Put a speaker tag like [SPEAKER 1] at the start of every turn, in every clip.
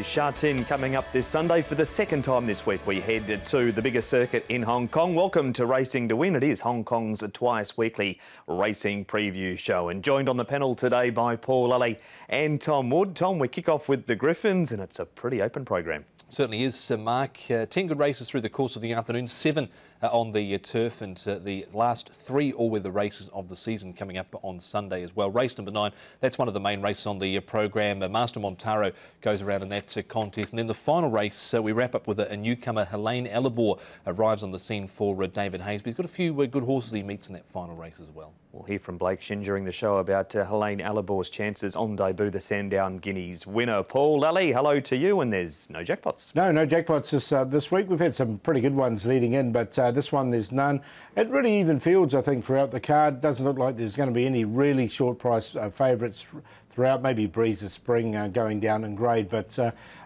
[SPEAKER 1] There's Sha Tin coming up this Sunday. For the second time this week, we head to the biggest circuit in Hong Kong. Welcome to Racing to Win. It is Hong Kong's twice weekly racing preview show. And joined on the panel today by Paul Lally and Tom Wood. Tom, we kick off with the Griffins, and it's a pretty open program.
[SPEAKER 2] Certainly is, Mark. 10 good races through the course of the afternoon, 7 on the turf, and the last 3 all-weather races of the season coming up on Sunday as well. Race number 9, that's one of the main races on the program. Master Montaro goes around in that contest. And then the final race, we wrap up with a newcomer. Helene Alibor arrives on the scene for David Hayes. But he's got a few good horses he meets in that final race as well.
[SPEAKER 1] We'll hear from Blake Shin during the show about Helene Alibor's chances on debut, the Sandown Guineas winner. Paul Lally, hello to you, and there's no jackpots.
[SPEAKER 3] No jackpots this week. We've had some pretty good ones leading in, but this one there's none. It really even fields, I think, throughout the card. Doesn't look like there's going to be any really short price favourites throughout. Maybe Breeze of Spring going down in grade, but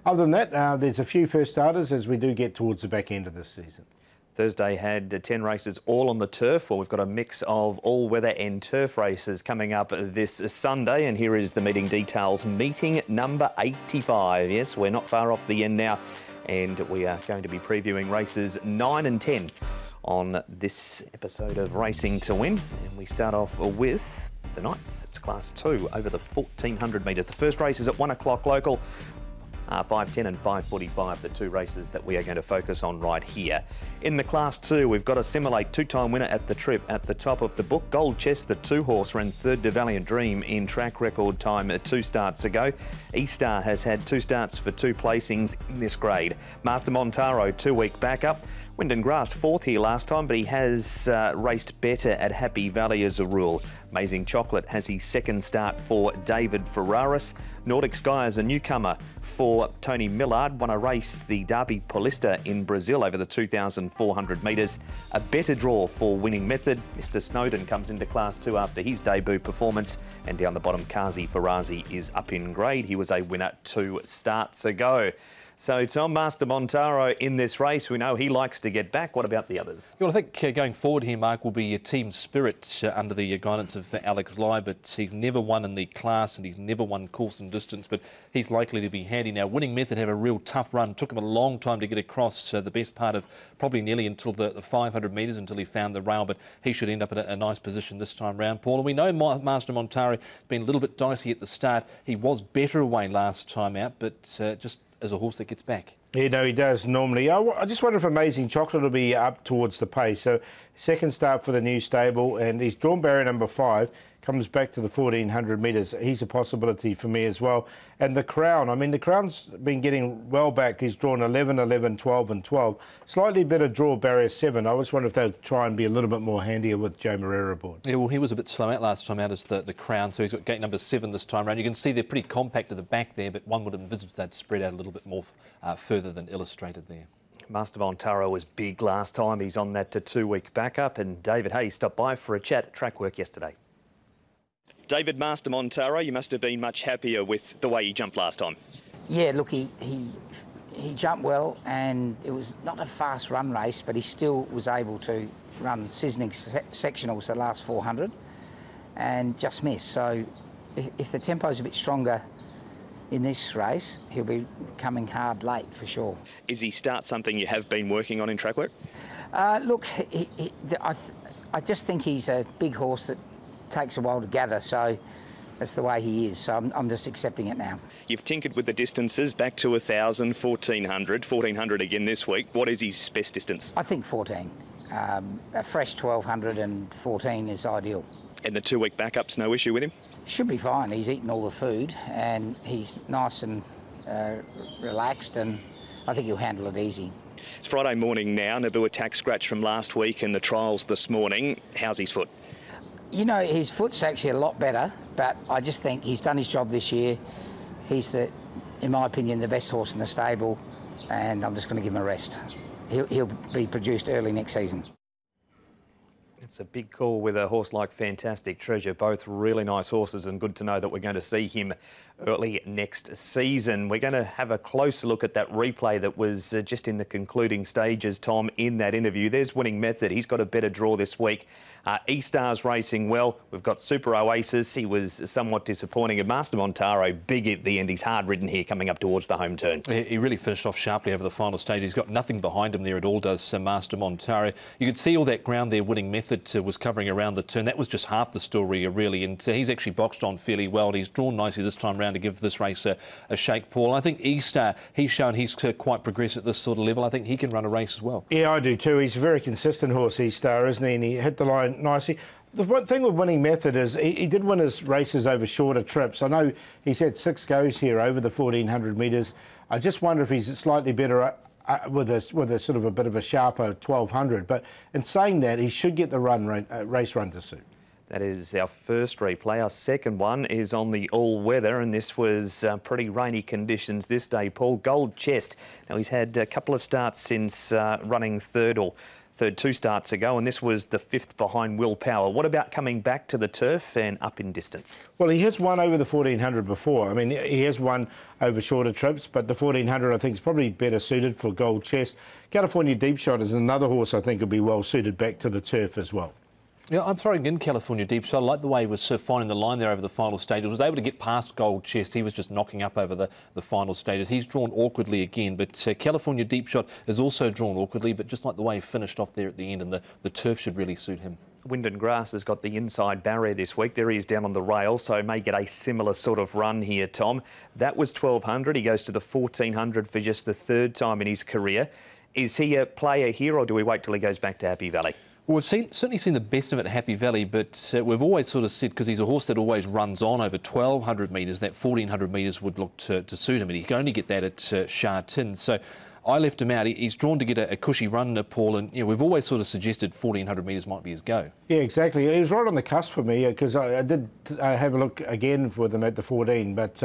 [SPEAKER 3] other than that, there's a few first starters as we do get towards the back end of this season.
[SPEAKER 1] Thursday had 10 races all on the turf. Well, we've got a mix of all-weather and turf races coming up this Sunday, and here is the meeting details. Meeting number 85. Yes, we're not far off the end now, and we are going to be previewing races 9 and 10 on this episode of Racing to Win. And we start off with the 9th. It's Class 2 over the 1,400 metres. The first race is at 1 o'clock local. 5:10 and 5:45, the 2 races that we are going to focus on right here. In the Class 2, we've got a Simulate 2-time winner at the trip at the top of the book. Gold Chest, the 2-horse, ran third to Valiant Dream in track record time 2 starts ago. E-Star has had 2 starts for 2 placings in this grade. Master Montaro, 2-week backup. Wind and Grass 4th here last time, but he has raced better at Happy Valley as a rule. Amazing Chocolate has his 2nd start for David Ferraris. Nordic Sky is a newcomer for Tony Millard. Won a race, the Derby Paulista in Brazil over the 2,400 metres. A better draw for Winning Method. Mr Snowden comes into Class 2 after his debut performance. And down the bottom, Kazi Farazi is up in grade. He was a winner 2 starts ago. So, Tom, Master Montaro in this race, we know he likes to get back. What about the others?
[SPEAKER 2] Well, I think going forward here, Mark, will be team spirit under the guidance of Alex Lai, but he's never won in the class and he's never won course and distance, but he's likely to be handy. Now, Winning Method had a real tough run. Took him a long time to get across the best part of probably nearly until the 500 metres until he found the rail, but he should end up in a nice position this time round, Paul. And we know Master Montaro has been a little bit dicey at the start. He was better away last time out, but just as a horse that gets back.
[SPEAKER 3] Yeah, no, he does normally. I just wonder if Amazing Chocolate will be up towards the pace. So 2nd start for the new stable, and he's drawn barrier number 5, comes back to the 1,400 metres. He's a possibility for me as well. And the Crown, I mean, the Crown's been getting well back. He's drawn 11, 11, 12 and 12. Slightly better draw, barrier 7. I just wonder if they'll try and be a little bit more handier with Joe Moreira aboard.
[SPEAKER 2] Yeah, well, he was a bit slow out last time out as the Crown, so he's got gate number 7 this time around. You can see they're pretty compact at the back there, but one would envisage that spread out a little bit more further than illustrated there.
[SPEAKER 1] Master Montaro was big last time. He's on that 2-week backup, and David Hayes stopped by for a chat at track work yesterday. David, Master Montaro, you must have been much happier with the way he jumped last time.
[SPEAKER 4] Yeah, look, he jumped well, and it was not a fast run race, but he still was able to run sizzling sectionals the last 400 and just missed. So if the tempo's a bit stronger in this race, he'll be coming hard late for sure.
[SPEAKER 1] Is he start something you have been working on in track work?
[SPEAKER 4] Look, I just think he's a big horse that takes a while to gather, so that's the way he is. So I'm just accepting it now.
[SPEAKER 1] You've tinkered with the distances, back to 1,000, 1,400, 1,400 again this week. What is his best distance?
[SPEAKER 4] I think 14. A fresh 1,200 and 14 is ideal.
[SPEAKER 1] And the 2-week backup's no issue with him?
[SPEAKER 4] Should be fine. He's eaten all the food and he's nice and relaxed, and I think he'll handle it easy.
[SPEAKER 1] It's Friday morning now. Naboo attack scratch from last week and the trials this morning. How's his foot?
[SPEAKER 4] You know, his foot's actually a lot better, but I just think he's done his job this year. He's, in my opinion, the best horse in the stable, and I'm just going to give him a rest. He'll be produced early next season.
[SPEAKER 1] It's a big call with a horse like Fantastic Treasure. Both really nice horses, and good to know that we're going to see him early next season. We're going to have a closer look at that replay that was just in the concluding stages, Tom, in that interview. There's Winning Method. He's got a better draw this week. E-Star's racing well. We've got Super Oasis. He was somewhat disappointing. And Master Montaro, big at the end. He's hard ridden here coming up towards the home turn.
[SPEAKER 2] He really finished off sharply over the final stage. He's got nothing behind him there at all, does Master Montaro. You could see all that ground there Winning Method was covering around the turn. That was just half the story, really. And he's actually boxed on fairly well. He's drawn nicely this time round to give this race a shake, Paul. I think E-Star, he's shown he's quite progressed at this sort of level. I think he can run a race as well.
[SPEAKER 3] Yeah, I do too. He's a very consistent horse, E-Star, isn't he? And he hit the line nicely. The one thing with Winning Method is he did win his races over shorter trips. I know he's had 6 goes here over the 1400 metres. I just wonder if he's slightly better with a sort of a bit of a sharper 1200. But in saying that, he should get the race run to suit.
[SPEAKER 1] That is our first replay. Our second one is on the all-weather, and this was pretty rainy conditions this day, Paul. Gold Chest. Now, he's had a couple of starts since running third 2 starts ago, and this was the 5th behind Willpower. What about coming back to the turf and up in distance?
[SPEAKER 3] Well, he has won over the 1400 before. I mean, he has won over shorter trips, but the 1400 I think is probably better suited for Gold Chest. California Deep Shot is another horse I think will be well suited back to the turf as well.
[SPEAKER 2] Yeah, I'm throwing in California Deep Shot. I like the way he was finding the line there over the final stage. He was able to get past Gold Chest. He was just knocking up over the final stages. He's drawn awkwardly again, but California Deep Shot is also drawn awkwardly, but just like the way he finished off there at the end, and the turf should really suit him.
[SPEAKER 1] Wind and Grass has got the inside barrier this week. There he is down on the rail, so may get a similar sort of run here, Tom. That was 1200. He goes to the 1400 for just the 3rd time in his career. Is he a player here, or do we wait till he goes back to Happy Valley?
[SPEAKER 2] Well, we've certainly seen the best of it at Happy Valley, but we've always sort of said, because he's a horse that always runs on over 1200 metres, that 1400 metres would look to suit him, and he can only get that at Sha Tin. So I left him out. He's drawn to get a cushy run, Paul, and we've always sort of suggested 1400 metres might be his go. Yeah,
[SPEAKER 3] exactly. He was right on the cusp for me, because I did have a look again with him at the 14, but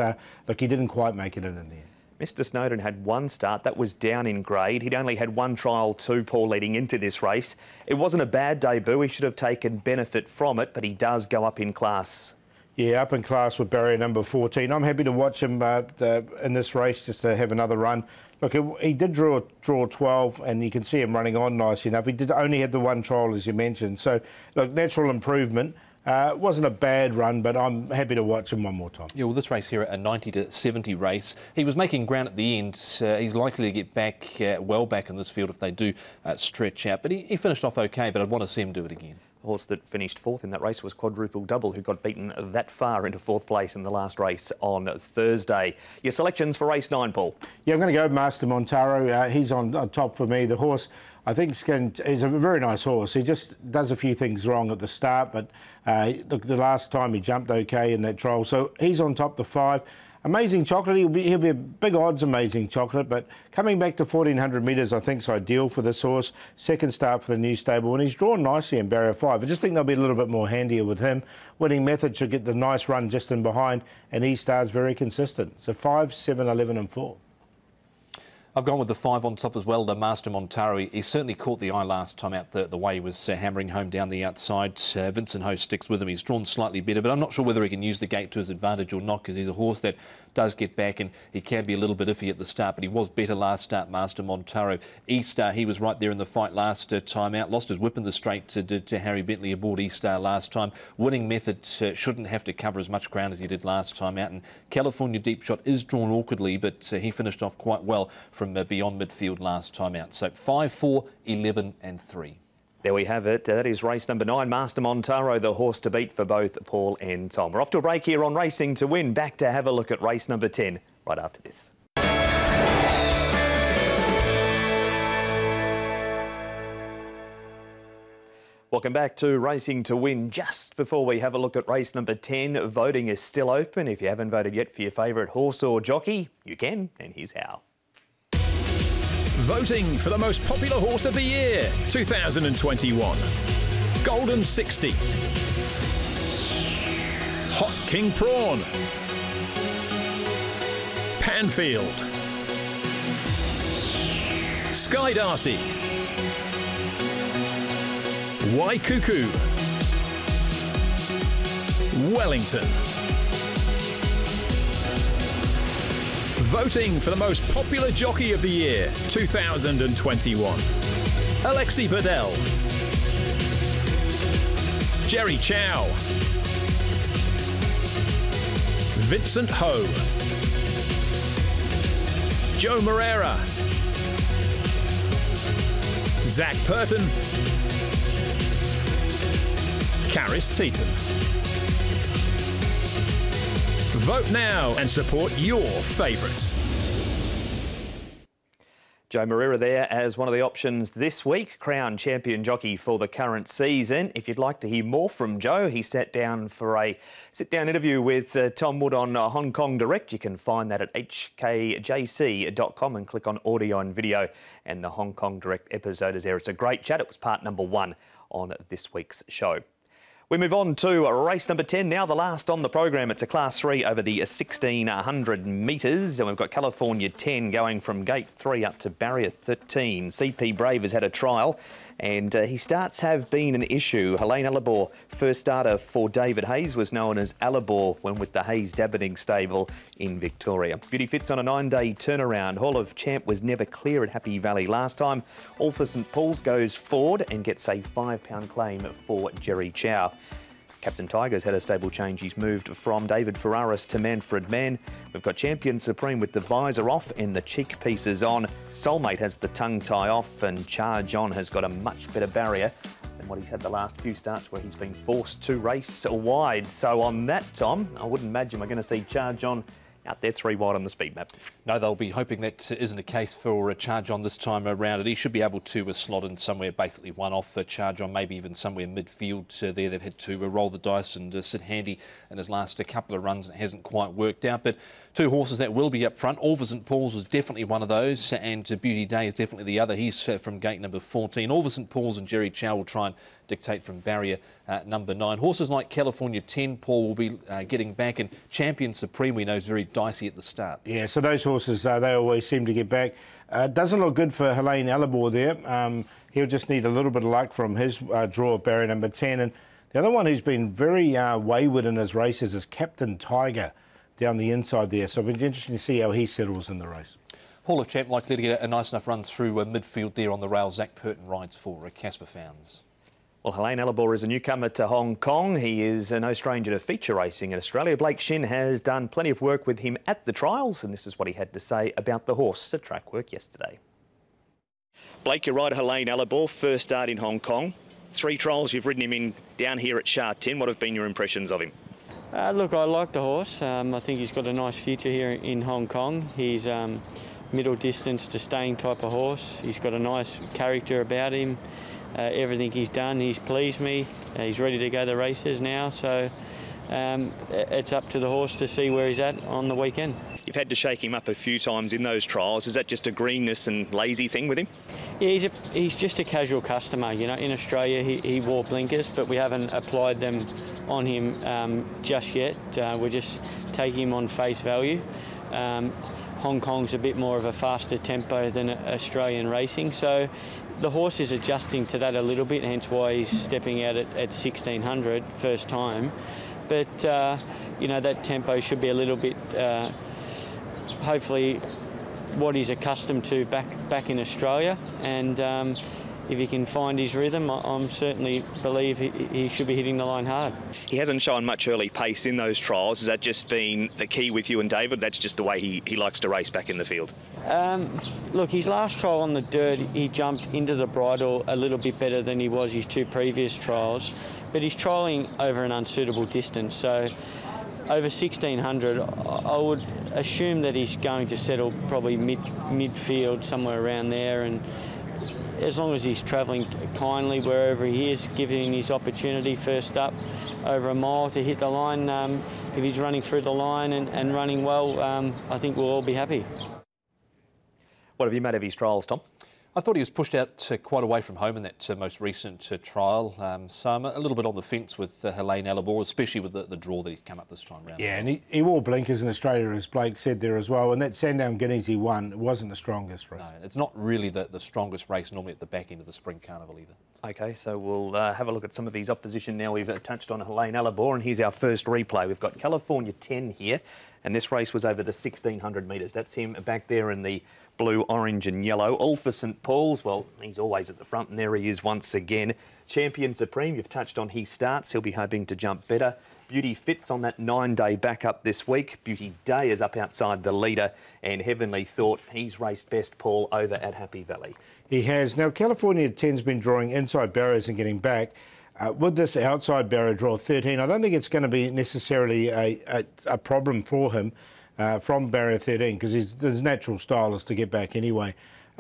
[SPEAKER 3] look, he didn't quite make it in there.
[SPEAKER 1] Mr Snowden had 1 start. That was down in grade. He'd only had 1 trial too, Paul, leading into this race. It wasn't a bad debut. He should have taken benefit from it, but he does go up in class.
[SPEAKER 3] Yeah, up in class with barrier number 14. I'm happy to watch him in this race, just to have another run. Look, he did draw 12, and you can see him running on nicely enough. He did only have the 1 trial, as you mentioned. So, look, natural improvement. It wasn't a bad run, but I'm happy to watch him one more time.
[SPEAKER 2] Yeah, well, this race here, a 90 to 70 race. He was making ground at the end. He's likely to get back, well back in this field if they do stretch out. But he finished off OK, but I'd want to see him do it again.
[SPEAKER 1] The horse that finished 4th in that race was Quadruple Double, who got beaten that far into 4th place in the last race on Thursday. Your selections for race 9, Paul?
[SPEAKER 3] Yeah, I'm going to go Master Montaro. He's on top for me. The horse, I think, is a very nice horse. He just does a few things wrong at the start, but look, the last time he jumped OK in that trial. So he's on top, the 5. Amazing Chocolate, he'll be a big odds Amazing Chocolate, but coming back to 1400 metres I think is ideal for this horse. 2nd start for the new stable, and he's drawn nicely in barrier 5. I just think they'll be a little bit more handier with him. Winning Method should get the nice run just in behind, and E-Star's very consistent. So 5, 7, 11 and 4.
[SPEAKER 2] I've gone with the 5 on top as well, the Master Montaro. He certainly caught the eye last time out, the way he was hammering home down the outside. Vincent Ho sticks with him. He's drawn slightly better, but I'm not sure whether he can use the gate to his advantage or not, because he's a horse that does get back, and he can be a little bit iffy at the start, but he was better last start, Master Montaro. E-Star, he was right there in the fight last time out. Lost his whip in the straight to Harry Bentley aboard E-Star last time. Winning Method shouldn't have to cover as much ground as he did last time out, and California Deep Shot is drawn awkwardly, but he finished off quite well from beyond midfield last time out. So 5, 4, 11 and 3.
[SPEAKER 1] There we have it. That is race number 9. Master Montaro, the horse to beat for both Paul and Tom. We're off to a break here on Racing to Win. Back to have a look at race number 10 right after this. Welcome back to Racing to Win. Just before we have a look at race number 10, voting is still open. If you haven't voted yet for your favourite horse or jockey, you can, and here's how.
[SPEAKER 5] Voting for the most popular horse of the year, 2021. Golden 60. Hot King Prawn. Panfield. Sky Darcy. Waikuku, Wellington. Voting for the most popular jockey of the year, 2021. Alexi Bedell, Jerry Chow, Vincent Ho, Joe Moreira, Zach Purton, Karis Teeton. Vote now and support your favourites.
[SPEAKER 1] Joe Moreira there as one of the options this week, crowned champion jockey for the current season. If you'd like to hear more from Joe, he sat down for a sit-down interview with Tom Wood on Hong Kong Direct. You can find that at hkjc.com and click on audio and video, and the Hong Kong Direct episode is there. It's a great chat. It was part number 1 on this week's show. We move on to race number 10 now, the last on the program. It's a Class 3 over the 1,600 metres, and we've got California 10 going from gate 3 up to barrier 13. CP Brave has had a trial, and his starts have been an issue. Helene Alibor, first starter for David Hayes, was known as Alibor when with the Hayes Dabbiting stable in Victoria. Beauty Fit's on a 9-day turnaround. Hall of Champ was never clear at Happy Valley last time. All for St Paul's goes forward and gets a £5 claim for Jerry Chow. Captain Tiger's had a stable change. He's moved from David Ferraris to Manfred Mann. We've got Champion Supreme with the visor off and the cheek pieces on. Soulmate has the tongue tie off, and Charge On has got a much better barrier than what he's had the last few starts where he's been forced to race wide. So on that, Tom, I wouldn't imagine we're going to see Charge On out there 3 wide on the speed map.
[SPEAKER 2] No, they'll be hoping that isn't the case for a Charge On this time around. He should be able to slot in somewhere, basically one off for Charge On, maybe even somewhere midfield there. They've had to roll the dice and sit handy in his last couple of runs. It hasn't quite worked out, but 2 horses that will be up front. All for St Paul's is definitely one of those, and Beauty Day is definitely the other. He's from gate number 14. All for St Paul's and Jerry Chow will try and dictate from barrier number 9. Horses like California 10, Paul, will be getting back, and Champion Supreme, we know, is very dicey at the start.
[SPEAKER 3] Yeah, so those horses, they always seem to get back. Doesn't look good for Helene Alibor there. He'll just need a little bit of luck from his draw of barrier number 10. And the other one who's been very wayward in his races is Captain Tiger down the inside there. So it'll be interesting to see how he settles in the race.
[SPEAKER 2] Hall of Champ likely to get a nice enough run through midfield there on the rail. Zach Purton rides for Casper Founds.
[SPEAKER 1] Well, Helene Alibor is a newcomer to Hong Kong. He is no stranger to feature racing in Australia. Blake Shin has done plenty of work with him at the trials, and this is what he had to say about the horse at track work yesterday. Blake, you're right, Helene Alibor, first start in Hong Kong. 3 trials you've ridden him in down here at Sha Tin. What have been your impressions of him?
[SPEAKER 6] Look, I like the horse. I think he's got a nice future here in Hong Kong. He's middle distance to staying type of horse. He's got a nice character about him. Everything he's done, he's pleased me. He's ready to go to the races now, so it's up to the horse to see where he's at on the weekend.
[SPEAKER 1] You've had to shake him up a few times in those trials. Is that just a greenness and lazy thing with him?
[SPEAKER 6] Yeah, he's just a casual customer. You know, in Australia he wore blinkers, but we haven't applied them on him just yet. We're just taking him on face value. Hong Kong's a bit more of a faster tempo than Australian racing, so the horse is adjusting to that a little bit, hence why he's stepping out at 1,600 first time. But you know, that tempo should be a little bit, hopefully, what he's accustomed to back in Australia. And if he can find his rhythm, I'm certainly believe he should be hitting the line hard.
[SPEAKER 1] He hasn't shown much early pace in those trials. Has that just been the key with you and David? That's just the way he likes to race back in the field?
[SPEAKER 6] Look, his last trial on the dirt, he jumped into the bridle a little bit better than he was his 2 previous trials, but he's trialling over an unsuitable distance. So over 1,600, I would assume that he's going to settle probably midfield, somewhere around there, and as long as he's travelling kindly wherever he is, giving his opportunity first up over a mile to hit the line. If he's running through the line and running well, I think we'll all be happy.
[SPEAKER 1] What have you made of his trials, Tom?
[SPEAKER 2] I thought he was pushed out quite away from home in that most recent trial. So I'm a little bit on the fence with Helene Alabor, especially with the draw that he's come up this time round.
[SPEAKER 3] Yeah, and he wore blinkers in Australia, as Blake said there as well. And that Sandown Guineas he won wasn't the strongest race.
[SPEAKER 2] No, it's not really the strongest race normally at the back end of the Spring Carnival either.
[SPEAKER 1] OK, so we'll have a look at some of his opposition now. We've touched on Helene Alabor, and here's our first replay. We've got California 10 here, and this race was over the 1,600 metres. That's him back there in the blue, orange and yellow. All for St Paul's. Well, he's always at the front, and there he is once again. Champion Supreme, you've touched on his starts. He'll be hoping to jump better. Beauty Fit's on that 9-day backup this week. Beauty Day is up outside the leader, and Heavenly Thought, he's raced best, Paul, over at Happy Valley. He
[SPEAKER 3] has. Now, California 10's been drawing inside barriers and getting back. With this outside barrier draw 13, I don't think it's going to be necessarily a problem for him from barrier 13, because his natural style is to get back anyway.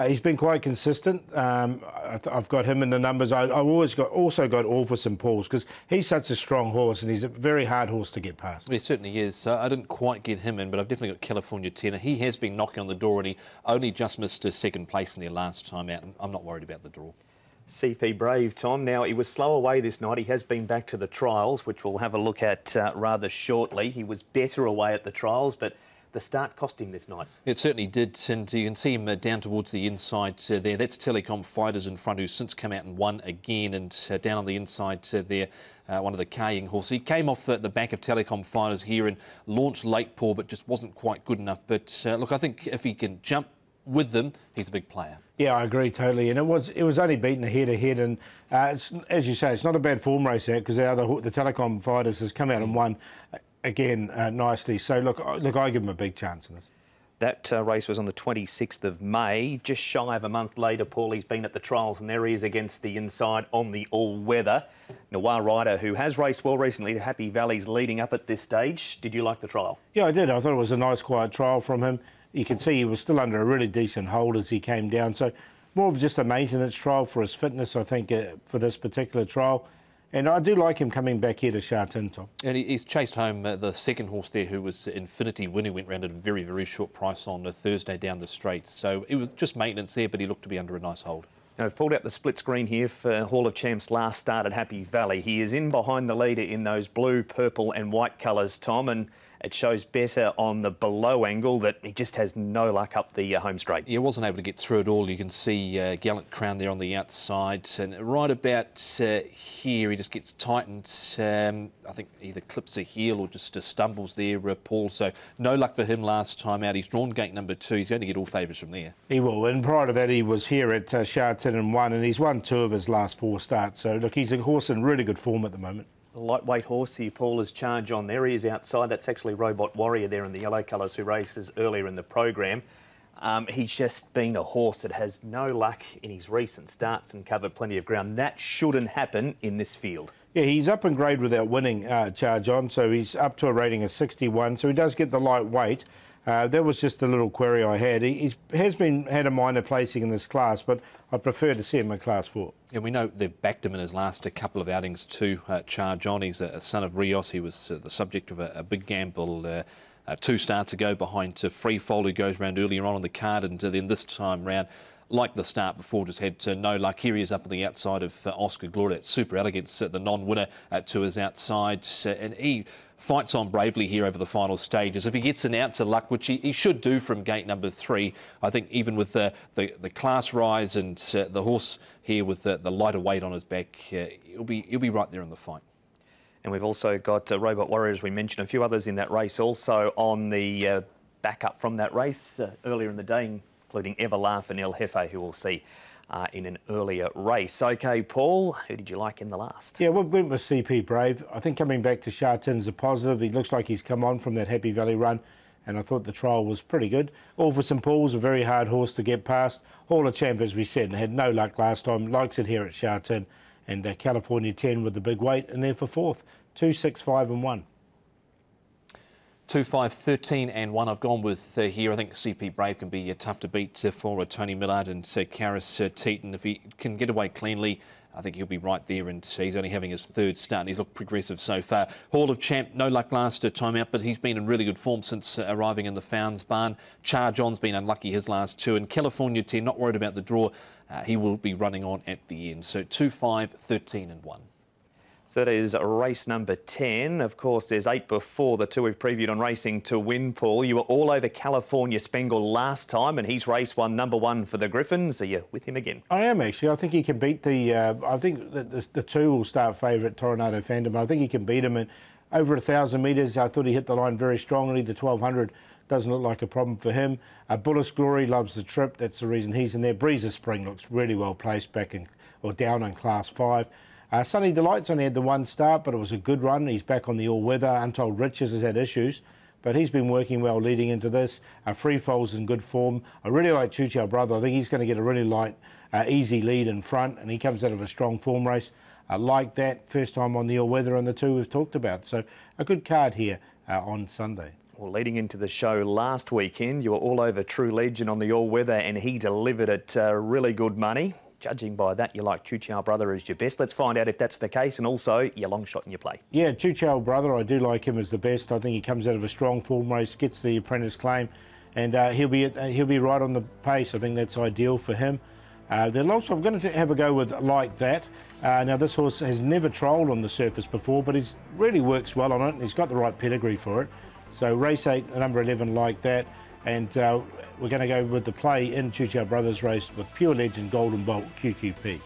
[SPEAKER 3] He's been quite consistent. I've got him in the numbers. I've also got All for St Paul's, because he's such a strong horse and he's a very hard horse to get past.
[SPEAKER 2] He certainly is. I didn't quite get him in, but I've definitely got California 10. He has been knocking on the door, and he only just missed his second place in their last time out. And I'm not worried about the draw.
[SPEAKER 1] CP Brave, Tom. Now, he was slow away this night. He has been back to the trials, which we'll have a look at rather shortly. He was better away at the trials, but the start cost him this night. It
[SPEAKER 2] certainly did, and you can see him down towards the inside there. That's Telecom Fighters in front, who's since come out and won again, and down on the inside there, one of the carrying horses. He came off the back of Telecom Fighters here and launched late, Paul, but just wasn't quite good enough. But look, I think if he can jump with them, he's a big player.
[SPEAKER 3] Yeah, I agree totally. And it was only beaten head-to-head, and it's, as you say, it's not a bad form race out, because the Telecom Fighters has come out and won again nicely. So look, I give him a big chance in this.
[SPEAKER 1] That race was on the 26th of May. Just shy of a month later, Paul, he's been at the trials, and there he is against the inside on the all-weather. Noir Rider, who has raced well recently to Happy Valley's leading up at this stage. Did you like the trial?
[SPEAKER 3] Yeah, I did. I thought it was a nice, quiet trial from him. You can see he was still under a really decent hold as he came down. So more of just a maintenance trial for his fitness, I think, for this particular trial. And I do like him coming back here to Sha Tin, Tom.
[SPEAKER 2] And he's chased home the second horse there, who was Infinity Win, who went round at a very, very short price on a Thursday down the straight. So it was just maintenance there, but he looked to be under a nice hold.
[SPEAKER 1] Now, I've pulled out the split screen here for Hall of Champs' last start at Happy Valley. He is in behind the leader in those blue, purple and white colours, Tom, and it shows better on the below angle that he just has no luck up the home straight.
[SPEAKER 2] He wasn't able to get through it all. You can see Gallant Crown there on the outside, and right about here he just gets tightened. I think either clips a heel or just stumbles there, Paul. So no luck for him last time out. He's drawn gate number 2. He's going to get all favours from there.
[SPEAKER 3] He will, and prior to that he was here at Sha Tin and won, and he's won 2 of his last 4 starts. So look, he's a horse in really good form at the moment.
[SPEAKER 1] Lightweight horse here, Paul, is Charge On. There he is outside. That's actually Robot Warrior there in the yellow colours, who races earlier in the program. He's just been a horse that has no luck in his recent starts and covered plenty of ground. That shouldn't happen in this field.
[SPEAKER 3] Yeah, he's up in grade without winning, Charge On, so he's up to a rating of 61, so he does get the lightweight. That was just a little query I had. He has had a minor placing in this class, but I'd prefer to see him in class 4.
[SPEAKER 2] And we know they've backed him in his last couple of outings too, Charge On. He's a son of Rios. He was the subject of a big gamble 2 starts ago behind Freefall, who goes round earlier on in the card, and then this time round, like the start before, just had no luck. Here he is up on the outside of Oscar Gloria. It's Super Elegance, the non-winner, to his outside, and he fights on bravely here over the final stages. If he gets an ounce of luck, which he should do from gate number 3, I think even with the class rise and the horse here with the lighter weight on his back, he'll be right there in the fight.
[SPEAKER 1] And we've also got Robot Warrior, as we mentioned, a few others in that race also on the backup from that race earlier in the day, including Everlaugh and El Jefe, who we'll see in an earlier race. OK, Paul, who did you like in the last?
[SPEAKER 3] Yeah, we went with CP Brave. I think coming back to Sha Tin's a positive. He looks like he's come on from that Happy Valley run, and I thought the trial was pretty good. All for St Paul's, a very hard horse to get past. Hall of Champ, as we said, and had no luck last time. Likes it here at Sha Tin. And California 10 with the big weight, and then for 4th, 2, 6, 5 and 1.
[SPEAKER 2] 2, 5, 13 and 1. I've gone with here. I think CP Brave can be tough to beat for Tony Millard and Karis Teaton. If he can get away cleanly, I think he'll be right there, and he's only having his 3rd start, and he's looked progressive so far. Hall of Champ, no luck last time out, but he's been in really good form since arriving in the Founds barn. Charge On's been unlucky his last 2, and California 10, not worried about the draw. he will be running on at the end. So 2, 5, 13 and 1.
[SPEAKER 1] So that is race number 10. Of course, there's 8 before the 2 we've previewed on Racing to Win, Paul. You were all over California Spangle last time, and he's race one, number 1 for the Griffins. Are you with him again?
[SPEAKER 3] I am, actually. I think he can beat the... I think that the 2 will start favourite, Tornado Phantom. I think he can beat him. And over 1,000 metres, I thought he hit the line very strongly. The 1,200 doesn't look like a problem for him. Bullis Glory loves the trip. That's the reason he's in there. Breezer Spring looks really well placed back in, or down in Class 5. Sunny Delight's only had the 1 start, but it was a good run. He's back on the all-weather. Untold Riches has had issues, but he's been working well leading into this. Free Fall's in good form. I really like Choo Chow Brother. I think he's going to get a really light, easy lead in front, and he comes out of a strong form race. I like that. First time on the all-weather and the 2 we've talked about. So a good card here on Sunday.
[SPEAKER 1] Well, leading into the show last weekend, you were all over True Legend on the all-weather, and he delivered it really good money. Judging by that, you like Choo Chow Brother as your best. Let's find out if that's the case, and also your long shot in your play.
[SPEAKER 3] Yeah, Choo Chow Brother, I do like him as the best. I think he comes out of a strong form race, gets the apprentice claim, and he'll be right on the pace. I think that's ideal for him. The long shot, I'm going to have a go with Like That. Now, this horse has never trialled on the surface before, but he really works well on it, and he's got the right pedigree for it. So race 8, number 11, Like That. And we're going to go with the play in Choo Chow Brothers race with Pure Legend, Golden Bolt, QQP.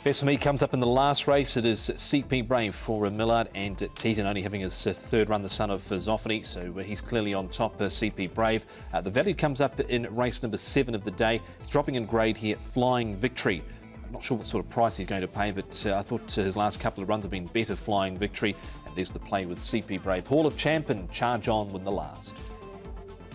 [SPEAKER 2] Best for me comes up in the last race. It is CP Brave for Millard, and Teton only having his 3rd run, the son of Zoffany, so he's clearly on top, CP Brave. The value comes up in race number 7 of the day. It's dropping in grade here, Flying Victory. I'm not sure what sort of price he's going to pay, but I thought his last couple of runs have been better, Flying Victory. And there's the play with CP Brave. Hall of Champ and Charge On win the last.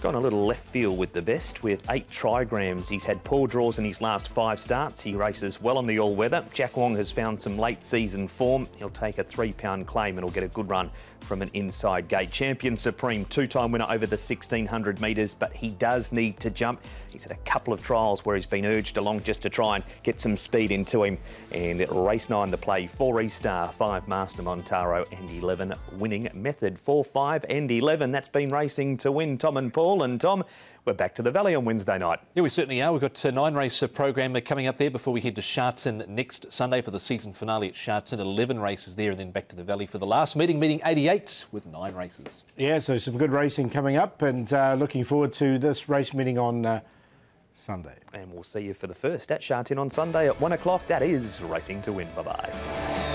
[SPEAKER 1] Gone a little left field with the best. With 8 trigrams, he's had poor draws in his last 5 starts. He races well on the all-weather. Jack Wong has found some late season form. He'll take a £3 claim and he'll get a good run from an inside gate. Champion Supreme, 2-time winner over the 1,600 metres, but he does need to jump. He's had a couple of trials where he's been urged along just to try and get some speed into him. And race 9 the play, 4 E-Star, 5 Master Montaro and 11 Winning Method. 4, 5 and 11. That's been Racing to Win. Tom and Paul. And Tom, we're back to the Valley on Wednesday night.
[SPEAKER 2] Yeah, we certainly are. We've got a 9-race program coming up there before we head to Sha Tin next Sunday for the season finale at Sha Tin. 11 races there, and then back to the Valley for the last meeting 88 with 9 races.
[SPEAKER 3] Yeah, so some good racing coming up, and looking forward to this race meeting on Sunday.
[SPEAKER 1] And we'll see you for the first at Sha Tin on Sunday at 1 o'clock. That is Racing to Win. Bye-bye.